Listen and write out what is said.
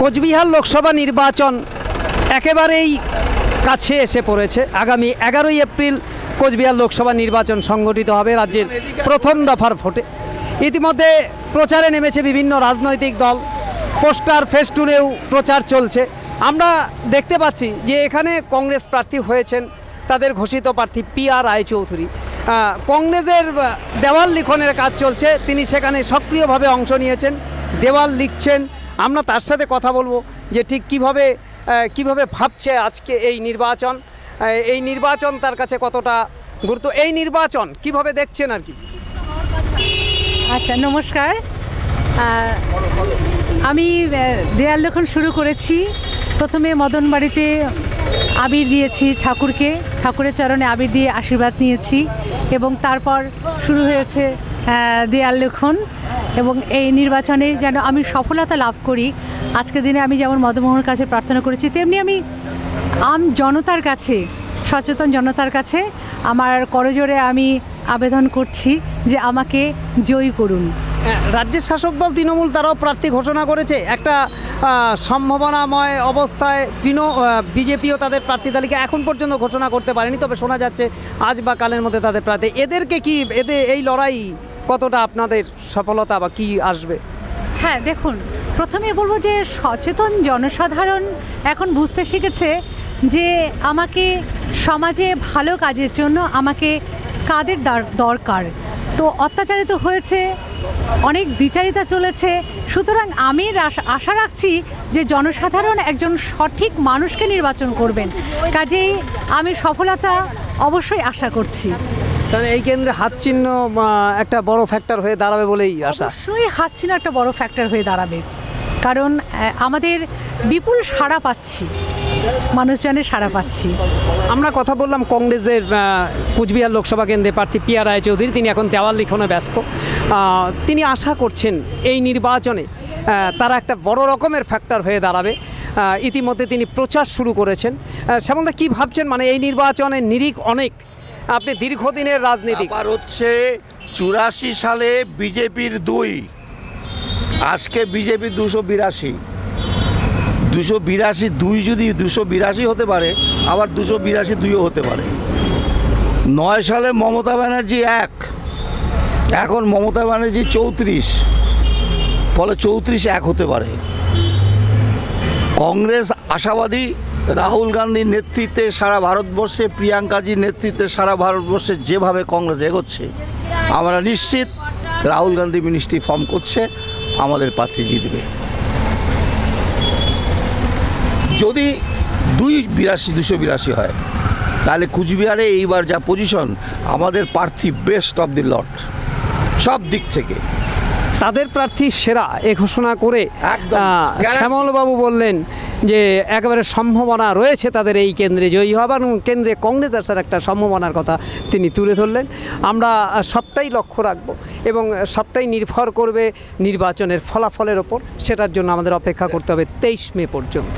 কোচবিহার লোকসভা নির্বাচন একেবারেই কাছে এসে পড়েছে। আগামী 11ই এপ্রিল কোচবিহার লোকসভা নির্বাচন সংগঠিত হবে রাজ্যের প্রথম দফার ভোটে। ইতিমধ্যে প্রচারে নেমেছে বিভিন্ন রাজনৈতিক দল, পোস্টার ফেস্টুনেও প্রচার চলছে। আমরা দেখতে পাচ্ছি যে এখানে কংগ্রেস প্রার্থী হয়েছেন তাদের ঘোষিত প্রার্থী PR রায়চৌধুরী। কংগ্রেসের দেওয়াল লিখনের কাজ চলছে, তিনি সেখানে সক্রিয়ভাবে অংশ নিয়েছেন, দেওয়াল লিখছেন। আমরা তার সাথে কথা বলবো যে ঠিক কিভাবে ভাবছে আজকে এই নির্বাচন তার কাছে কতটা গুরুত্ব, এই নির্বাচন কিভাবে দেখছেন আর কি। আচ্ছা, নমস্কার। আমি দেয়াল লেখন শুরু করেছি। প্রথমে মদনবাড়িতে আবির দিয়েছি ঠাকুরকে, ঠাকুরের চরণে আবির দিয়ে আশীর্বাদ নিয়েছি এবং তারপর শুরু হয়েছে দেয়াল লেখন। এবং এই নির্বাচনে যেন আমি সফলতা লাভ করি, আজকের দিনে আমি যেমন মদনমোহনের কাছে প্রার্থনা করেছি, তেমনি আমি জনতার কাছে, সচেতন জনতার কাছে আমার করজোড়ে আমি আবেদন করছি যে আমাকে জয়ী করুন। রাজ্যের শাসক দল তৃণমূল তারাও প্রার্থী ঘোষণা করেছে। একটা সম্ভাবনাময় অবস্থায় বিজেপিও তাদের প্রার্থী তালিকা এখন পর্যন্ত ঘোষণা করতে পারেনি, তবে শোনা যাচ্ছে আজ বা কালের মধ্যে তাদের প্রার্থী। এদেরকে কি এই লড়াই কতটা আপনাদের সফলতা বা কি আসবে? হ্যাঁ, দেখুন, প্রথমে বলবো যে সচেতন জনসাধারণ এখন বুঝতে শিখেছে যে আমাকে সমাজে ভালো কাজের জন্য আমাকে কাদের দরকার। তো অত্যাচারিত হয়েছে, অনেক দ্বিচারিতা চলেছে। সুতরাং আমি আশা রাখছি যে জনসাধারণ একজন সঠিক মানুষকে নির্বাচন করবেন, কাজেই আমি সফলতা অবশ্যই আশা করছি। তাহলে এই কেন্দ্রে হাত চিহ্ন একটা বড় ফ্যাক্টর হয়ে দাঁড়াবে বলেই আশা। অবশ্যই হাত চিহ্ন একটা বড় ফ্যাক্টর হয়ে দাঁড়াবে, কারণ আমাদের বিপুল সাড়া পাচ্ছি, মানুষজনের সাড়া পাচ্ছি। আমরা কথা বললাম কংগ্রেসের কোচবিহার লোকসভা কেন্দ্রে প্রার্থী PR রায়চৌধুরী, তিনি এখন দেওয়াল লিখনে ব্যস্ত। তিনি আশা করছেন এই নির্বাচনে তারা একটা বড় রকমের ফ্যাক্টর হয়ে দাঁড়াবে। ইতিমধ্যে তিনি প্রচার শুরু করেছেন। সেমনটা কি ভাবছেন, মানে এই নির্বাচনের নিরিখ অনেক, আপনি দীর্ঘদিনের রাজনীতি আর হচ্ছে 84 সালে বিজেপির 2, আজকে বিজেপি 282 2 যদি 282 হতে পারে, আবার 282 হতে পারে। 9 সালে মমতা ব্যানার্জি 1, এখন মমতা ব্যানার্জি 34, ফলে 34-1 হতে পারে। কংগ্রেস আশাবাদী রাহুল গান্ধীর নেতৃত্বে সারা ভারতবর্ষে, প্রিয়াঙ্কাজির নেতৃত্বে সারা ভারতবর্ষে যেভাবে কংগ্রেস এগোচ্ছে, আমরা নিশ্চিত রাহুল গান্ধী মিনিস্ট্রি ফর্ম করছে, আমাদের প্রার্থী জিতবে। যদি 282 হয়, তাহলে কুচবিহারে এইবার যা পজিশন, আমাদের প্রার্থী বেস্ট অফ দি লট সব দিক থেকে, তাদের প্রার্থী সেরা এ ঘোষণা করে শ্যামলবাবু বললেন যে একেবারে সম্ভাবনা রয়েছে তাদের এই কেন্দ্রে জয়ী হবার, এবং কেন্দ্রে কংগ্রেস আসার একটা সম্ভাবনার কথা তিনি তুলে ধরলেন। আমরা সবটাই লক্ষ্য রাখব এবং সবটাই নির্ভর করবে নির্বাচনের ফলাফলের ওপর। সেটার জন্য আমাদের অপেক্ষা করতে হবে 23 মে পর্যন্ত।